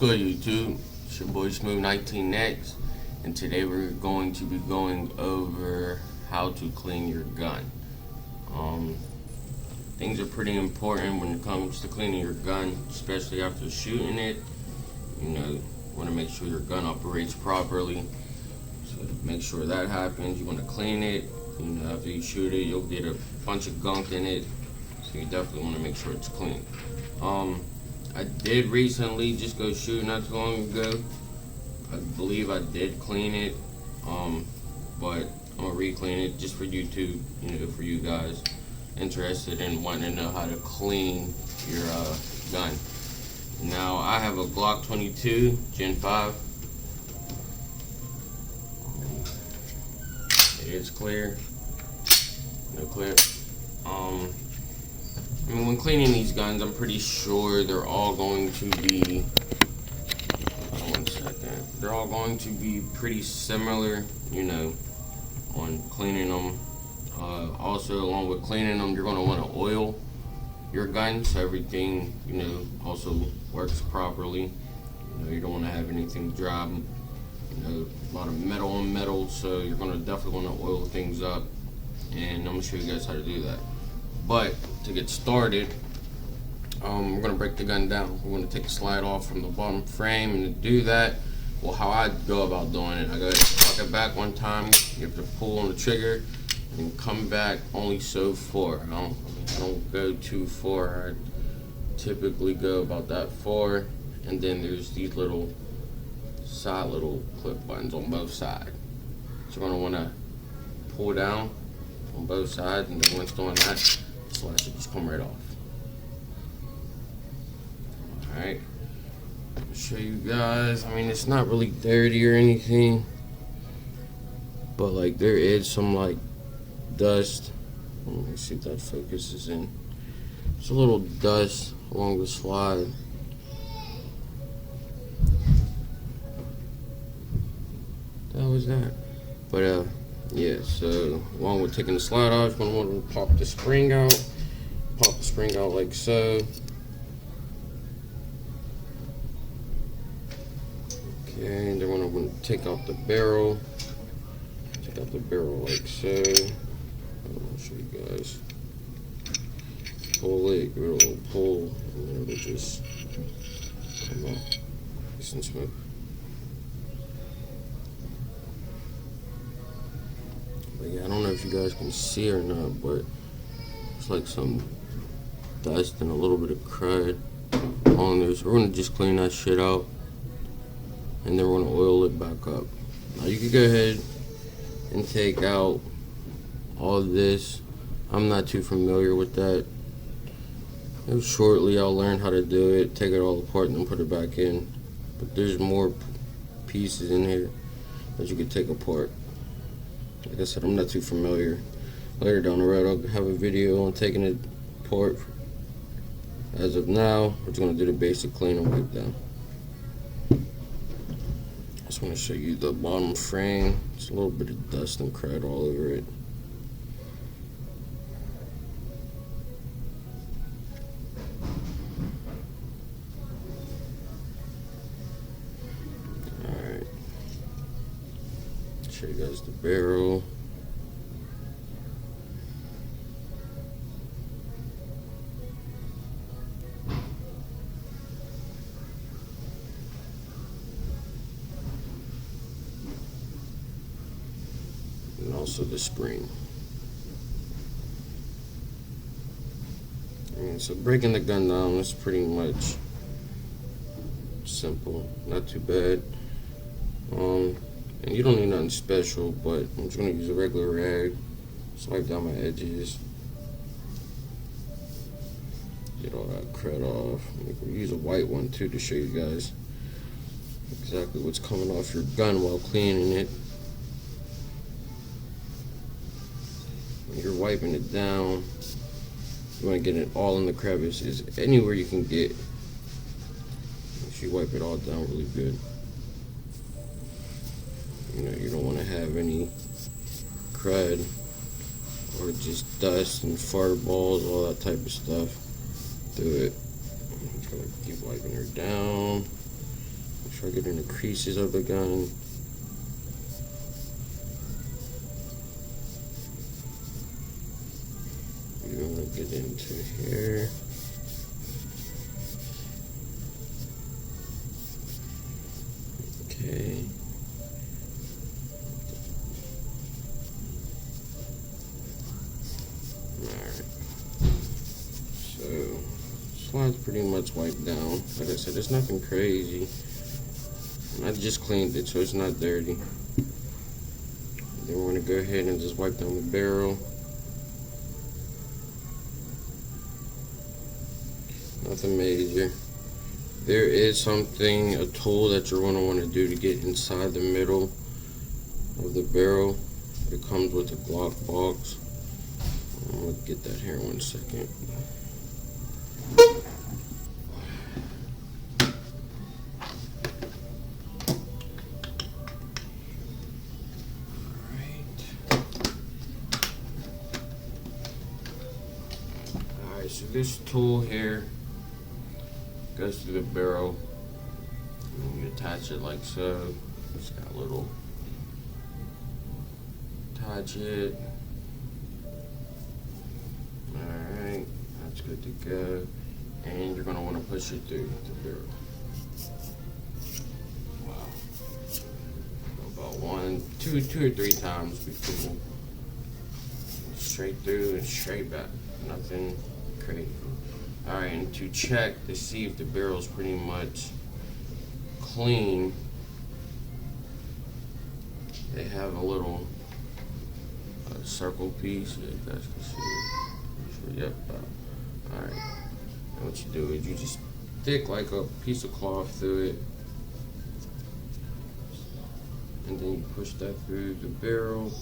good, YouTube? It's your boy Smooth19X, and today we're going to be going over how to clean your gun. Things are pretty important when it comes to cleaning your gun, especially after shooting it. You want to make sure your gun operates properly. So to make sure that happens, you want to clean it. After you shoot it, you'll get a bunch of gunk in it. So you definitely want to make sure it's clean. I did recently just go shoot not too long ago. I believe I did clean it, but I'm gonna re-clean it just for YouTube, for you guys interested in wanting to know how to clean your gun. Now I have a Glock 22 Gen 5. It is clear, no clip. When cleaning these guns, I'm pretty sure they're all going to be, they're all going to be pretty similar, on cleaning them. Also, along with cleaning them, you're going to want to oil your gun so everything, also works properly. You don't want to have anything dry, a lot of metal on metal, so you're going to definitely want to oil things up, and I'm going to show you guys how to do that. But to get started, we're going to break the gun down. We're going to take a slide off from the bottom frame, and to do that, well, how I go about doing it, I go ahead and tuck it back one time. You have to pull on the trigger and come back only so far. I don't go too far. I typically go about that far, and then there's these little clip buttons on both sides. So you're going to want to pull down on both sides, and then once doing that, slash should just come right off. Alright, I'll show you guys. It's not really dirty or anything, but like there is some like dust. Let me see if that focuses in. There's a little dust along the slide. That was that. But yeah, so along with taking the slide off, you're going to want to pop the spring out. Pop the spring out like so. Okay, and then we're going to take out the barrel. Take out the barrel like so. I'll show you guys. Pull it, give it a little pull, and then it'll just come out nice and smooth. But yeah, I don't know if you guys can see or not, but it's like some dust and a little bit of crud on there. So we're going to just clean that shit out, and then we're going to oil it back up. Now you can go ahead and take out all this. I'm not too familiar with that. Shortly I'll learn how to do it, take it all apart and then put it back in. But there's more pieces in here that you can take apart. Like I said, I'm not too familiar. Later down the road I'll have a video on taking it apart. As of now, we're just going to do the basic clean and wipe down. I just want to show you the bottom frame. There's a little bit of dust and crud all over it. Alright. Show you guys the barrel. And also the spring. So breaking the gun down is pretty much simple, not too bad. And you don't need nothing special, but I'm just gonna use a regular rag, swipe down my edges, get all that crud off. We'll use a white one too to show you guys exactly what's coming off your gun while cleaning it. When you're wiping it down, you want to get it all in the crevices, anywhere you can get. Make sure you wipe it all down really good. You don't want to have any crud or just dust and fireballs, all that type of stuff through it. I'm just going to keep wiping her down. Try getting the creases of the gun. You're gonna get into here. Okay. Alright. So, slide's pretty much wiped down. Like I said, it's nothing crazy. And I just cleaned it so it's not dirty. Then we're gonna go ahead and just wipe down the barrel. Nothing major. There is something, a tool that you're going to want to do to get inside the middle of the barrel. It comes with a Glock box. I'm going to get that here in 1 second. Alright, so this tool here goes through the barrel, and you attach it like so. It's got a little, attach it. Alright, that's good to go. And you're going to want to push it through the barrel. Wow. About two or three times before. Straight through and straight back. Nothing crazy. Alright, and to check to see if the barrel's pretty much clean, they have a little circle piece. Yeah, you guys can see it. Yep. Alright. And what you do is you just stick like a piece of cloth through it, and then you push that through the barrel.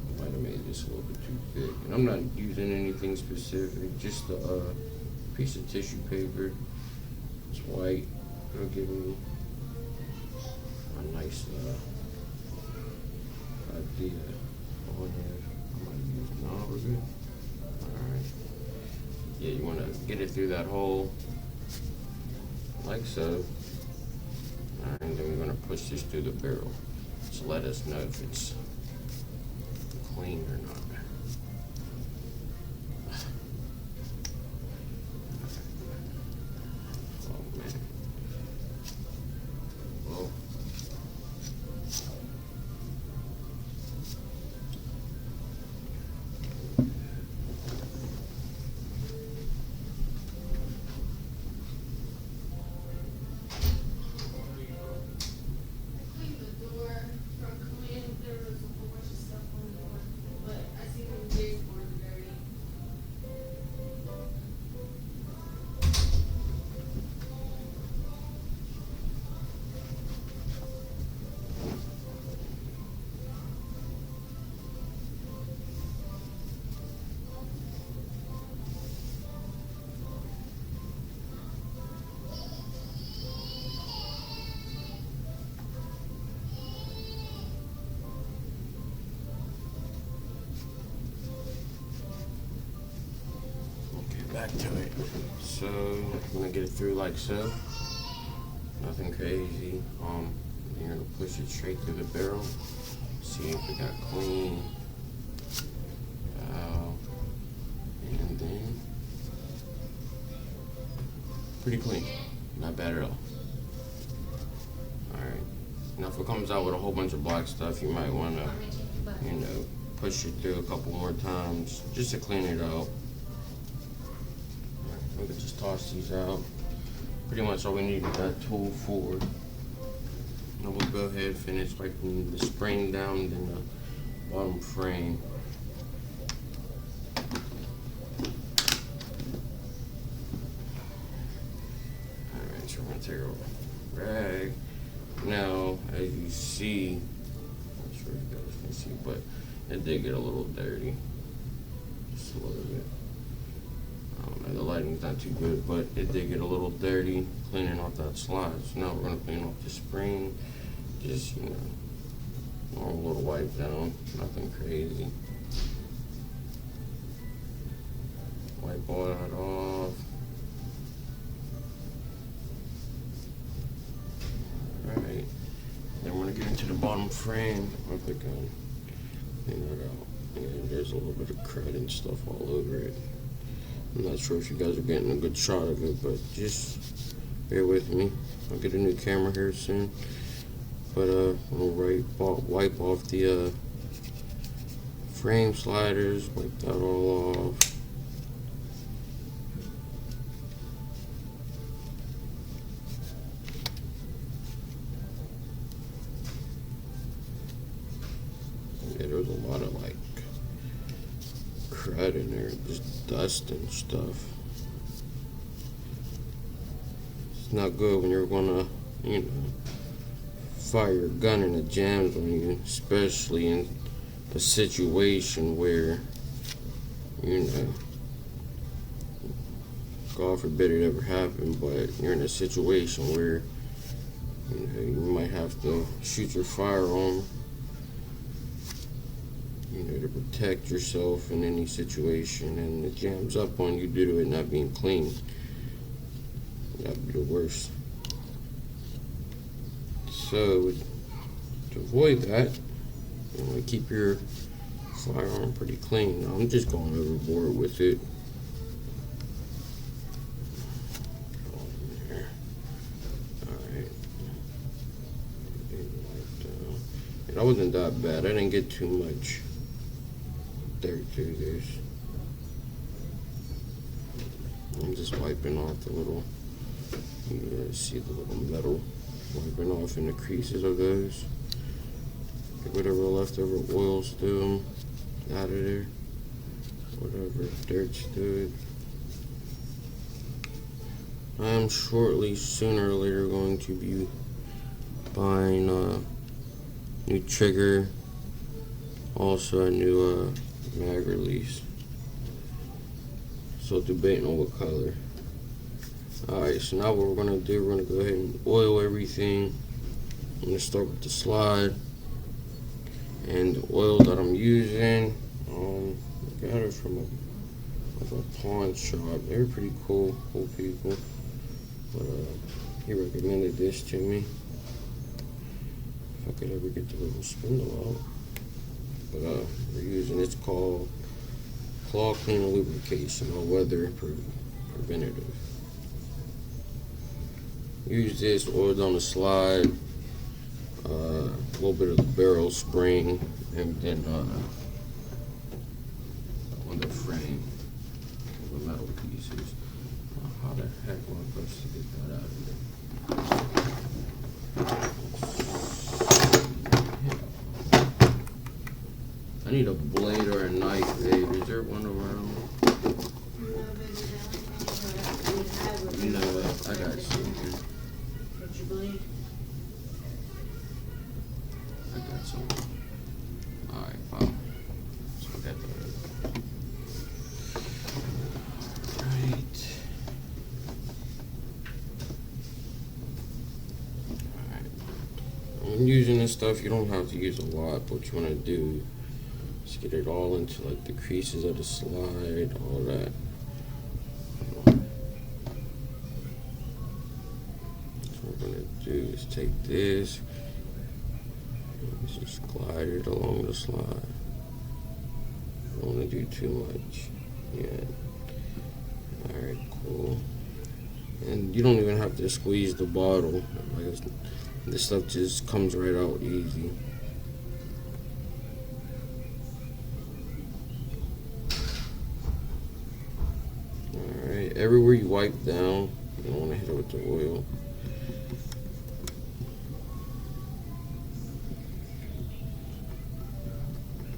I might have made this a little bit too thick, and I'm not using anything specific, just a piece of tissue paper. It's white. It'll give me a nice idea on here. I might use, no, we're good. Alright. Yeah, you want to get it through that hole, like so. Alright, and then we're going to push this through the barrel. So let us know if it's clean or not. Back to it. So I'm gonna get it through like so. Nothing crazy. You're gonna push it straight through the barrel. See if it got clean. And then pretty clean. Not bad at all. Alright. Now if it comes out with a whole bunch of black stuff, you might wanna, push it through a couple more times just to clean it out. We can just toss these out. Pretty much all we need is that tool forward. Now we'll go ahead and finish wiping the spring down in the bottom frame. Alright, so we're gonna take a rag. Now, as you see, I'm sure you guys can see, but it did get a little dirty. Just a little bit. The lighting's not too good, but it did get a little dirty cleaning off that slide. So now we're going to clean off the spring. Just, normal little wipe down, nothing crazy. Wipe all that off. Alright. to the bottom frame of the gun. Clean that out. And there's a little bit of crud and stuff all over it. I'm not sure if you guys are getting a good shot of it, but just bear with me. I'll get a new camera here soon. But I'll wipe off the frame sliders, wipe that all off. Yeah, there's a lot of like crud in there, just dust and stuff. It's not good when you're gonna, you know, fire your gun and it jams on you, especially in a situation where, you know, God forbid it ever happened, but you're in a situation where, you know, you might have to shoot your firearm, you know, to protect yourself in any situation, and it jams up on you due to it not being clean. That'd be the worst. So, to avoid that, you want to keep your firearm pretty clean. Now, I'm just going overboard with it. Alright. That wasn't that bad. I didn't get too much dirt through this. I'm just wiping off the little, you guys see the little metal, wiping off in the creases of those. Get whatever leftover oils to them out of there, whatever dirt's to it. I'm shortly, sooner or later, going to be buying a new trigger, also a new mag release. So debating on what color. Alright, so now what we're gonna do, we're gonna go ahead and oil everything. I'm gonna start with the slide. And the oil that I'm using, I got it from a pawn shop. They're pretty cool people. But he recommended this to me. If I could ever get the little spindle out. But we're using, it's called Claw Cleaner Lubrication or Weather Preventative. Use this, oiled on the slide, a little bit of the barrel spring, and then on the frame, the metal pieces. How the heck am I supposed to get that out of there? I need a blade or a knife, babe. Is there one around? You know what? I got something. What'd you blade? I got something. Alright, wow. So I got that. Alright. When using this stuff, you don't have to use a lot, but what you want to do is get it all into like the creases of the slide, all that. So what we're going to do is take this, just glide it along the slide. Don't want to do too much yet. Alright, cool. And you don't even have to squeeze the bottle. Like this stuff just comes right out easy. Alright, everywhere you wipe down, you don't want to hit it with the oil.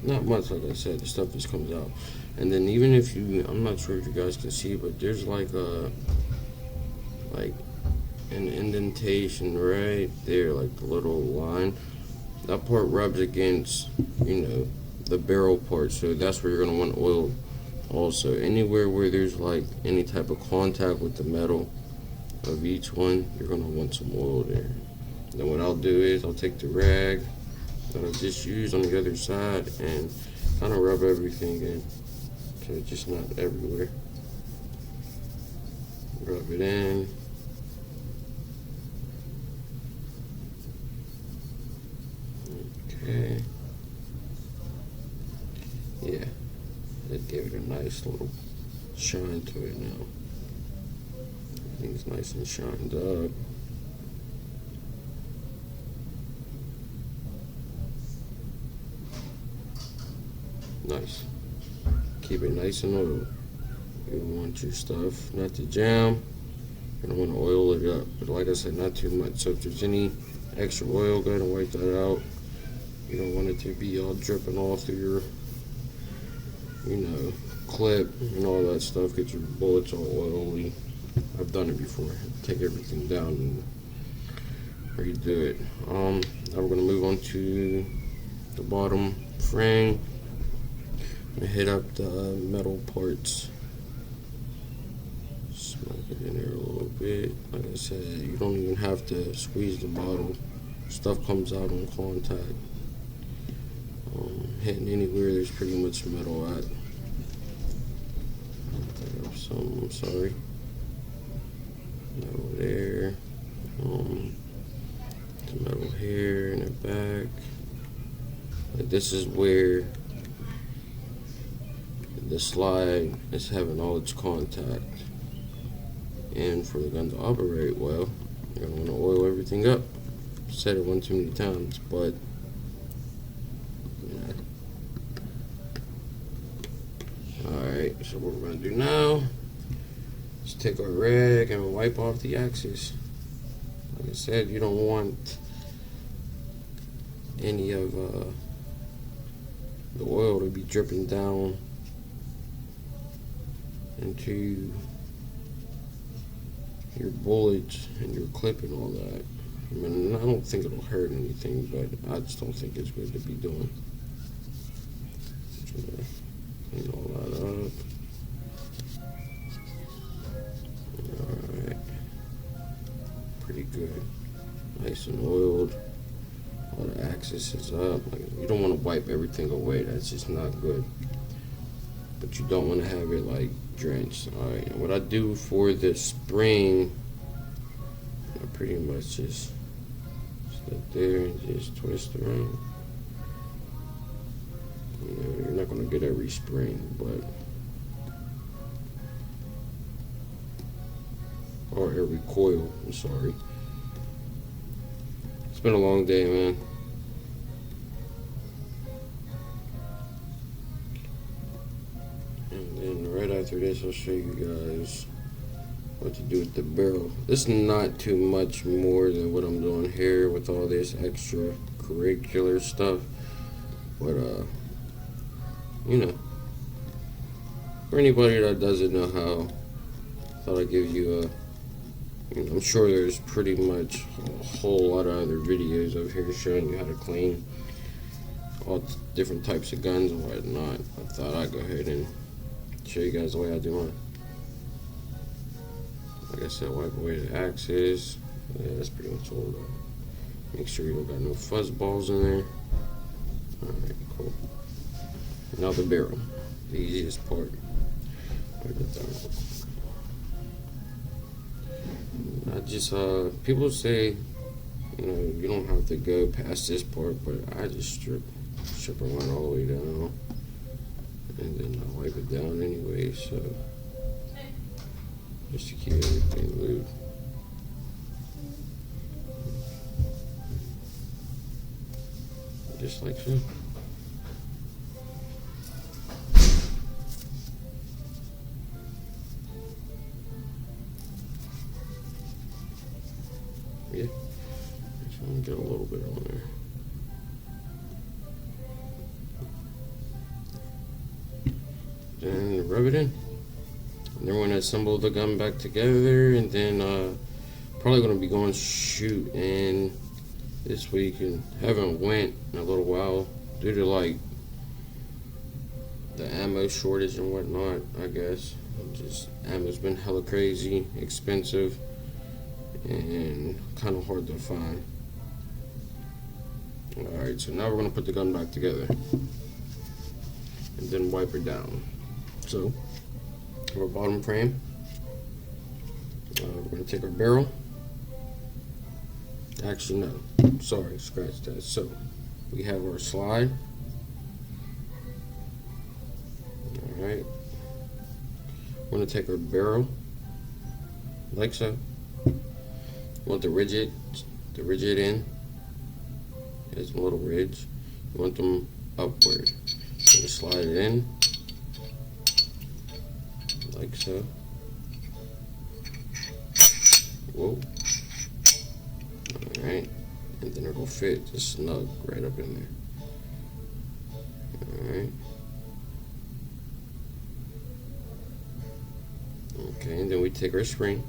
Not much, like I said, the stuff just comes out. And then even if you, I'm not sure if you guys can see, but there's like an indentation right there, like the little line. That part rubs against, you know, the barrel part, so that's where you're gonna want oil also. Anywhere where there's like any type of contact with the metal of each one, you're gonna want some oil there. Then what I'll do is I'll take the rag that I just used on the other side and kind of rub everything in, so it's just not everywhere. Rub it in. Give it a nice little shine to it now. Everything's nice and shined up. Nice. Keep it nice and oiled. You want your stuff not to jam. You don't want to oil it up, but like I said, not too much. So if there's any extra oil, go ahead and wipe that out. You don't want it to be all dripping all through your, clip and all that stuff. Get your bullets all oily. I've done it before. Take everything down and redo it. Now we're gonna move on to the bottom frame. I'm gonna hit up the metal parts. Smack it in there a little bit. Like I said, you don't even have to squeeze the bottle. Stuff comes out on contact. Hitting anywhere there's pretty much metal at. I'm sorry. Metal there. The metal here in the back. Like this is where the slide is having all its contact. And for the gun to operate well, you're gonna want to oil everything up. Said it one too many times, but yeah. Alright, so what we're gonna do now is take our rag and wipe off the axis. Like I said, you don't want any of the oil to be dripping down into your bullets and your clip and all that. I mean, I don't think it'll hurt anything, but I just don't think it's good to be doing. Clean all that up. Alright. Pretty good. Nice and oiled. All the axis is up. Like, you don't want to wipe everything away. That's just not good. But you don't want to have it like drenched. Alright, and what I do for the spring, I pretty much just sit there and just twist around. You're not going to get every spring, but or every coil, I'm sorry. It's been a long day, man. And then right after this, I'll show you guys what to do with the barrel. This is not too much more than what I'm doing here with all this extra curricular stuff, but for anybody that doesn't know how, I thought I'd give you I'm sure there's pretty much a whole lot of other videos over here showing you how to clean all different types of guns and whatnot. I thought I'd go ahead and show you guys the way I do mine. Like I said, wipe away the axis. Yeah, that's pretty much all. Make sure you don't got no fuzz balls in there. Alright, cool. Now the barrel, the easiest part. I just people say, you don't have to go past this part, but I just strip the line all the way down, and then I wipe it down anyway, so just to keep everything lubed. Just like so. Yeah, just want to get a little bit on there. Then rub it in. And then we're going to assemble the gun back together, and then probably going to be going shooting this week, and haven't went in a little while due to like the ammo shortage and whatnot, I guess. Just ammo's been hella crazy, expensive, and kind of hard to find. Alright, so now we're going to put the gun back together and then wipe her down. So, our bottom frame, we're going to take our barrel. Actually, no, sorry, scratch that. So, we have our slide. Alright. We're going to take our barrel, like so. You want the rigid end. There's a little ridge. You want them upward. So you slide it in, like so. Whoa. Alright. And then it'll fit just snug right up in there. Alright. Okay, and then we take our spring.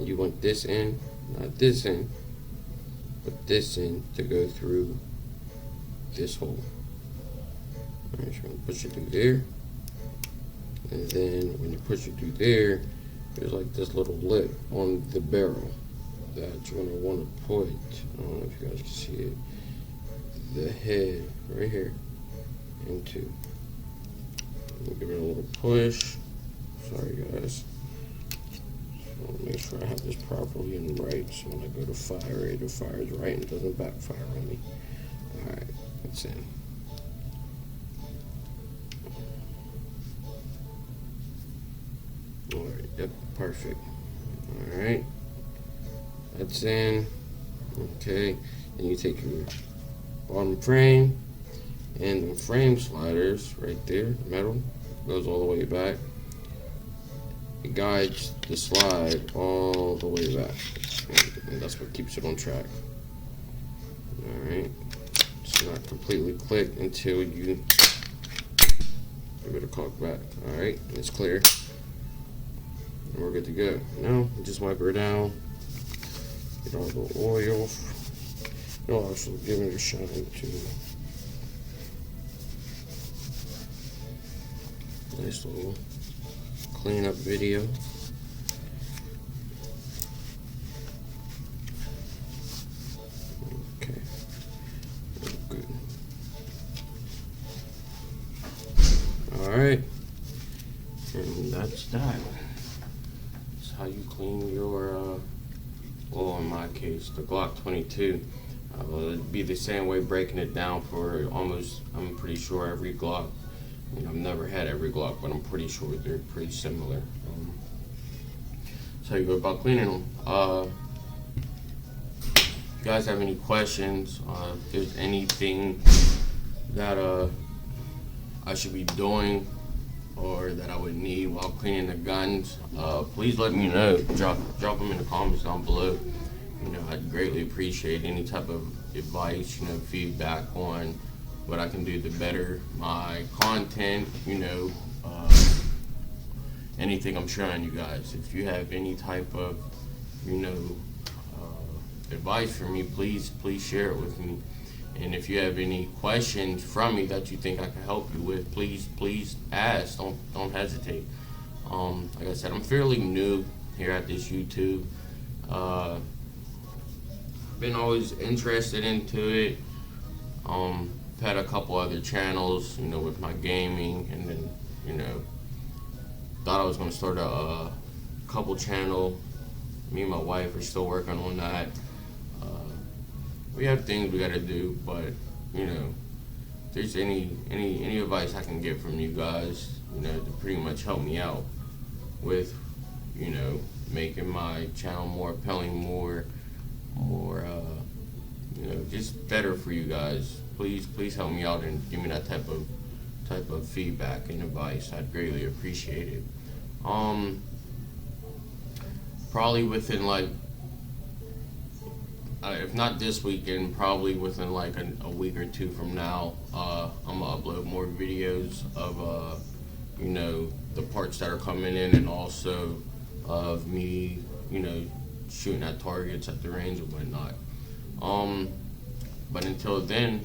You want this end, not this end, but this end to go through this hole. Alright, so I'm gonna push it through there. And then when you push it through there, there's like this little lip on the barrel that you're gonna want to put. I don't know if you guys can see it. The head right here into. We'll give it a little push. Sorry guys. I want to make sure I have this properly and right, so when I go to fire it, the fires right and doesn't backfire on me. Alright, that's in. Alright, yep, perfect. Alright, that's in. Okay, and you take your bottom frame and the frame sliders right there, metal, goes all the way back. It guides the slide all the way back, and that's what keeps it on track. Alright, it's not completely clicked until you give it a caulk back. Alright, it's clear. And we're good to go. Now, just wipe her down, get all the oil. It'll also give it a shine too. Nice little cleanup video. Okay, good. Alright, and that's that. That's how you clean your, well, in my case, the Glock 22. It'd be the same way breaking it down for almost, I'm pretty sure, every Glock. You know, I've never had every Glock, but I'm pretty sure they're pretty similar. So you go about cleaning them. If you guys have any questions, if there's anything that I should be doing or that I would need while cleaning the guns, please let me know. Drop them in the comments down below. You know, I'd greatly appreciate any type of advice, you know, feedback on what I can do to better my content, you know, anything I'm showing you guys. If you have any type of, you know, advice for me, please share it with me. And if you have any questions from me that you think I can help you with, please ask. Don't hesitate. Like I said, I'm fairly new here at this YouTube. Been always interested into it. Had a couple other channels, you know, with my gaming, and then, you know, thought I was going to start a couple channel. Me and my wife are still working on that. We have things we got to do, but, you know, if there's any advice I can get from you guys, you know, to pretty much help me out with, you know, making my channel more appealing, more you know, just better for you guys. Please help me out and give me that type of feedback and advice. I'd greatly appreciate it. Probably within like, if not this weekend, probably within like a week or two from now, I'm gonna upload more videos of you know, the parts that are coming in, and also of me, you know, shooting at targets at the range and whatnot. But until then,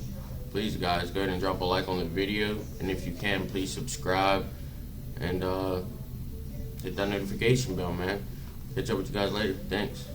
please guys, go ahead and drop a like on the video, and if you can, please subscribe and hit that notification bell, man. Catch up with you guys later. Thanks.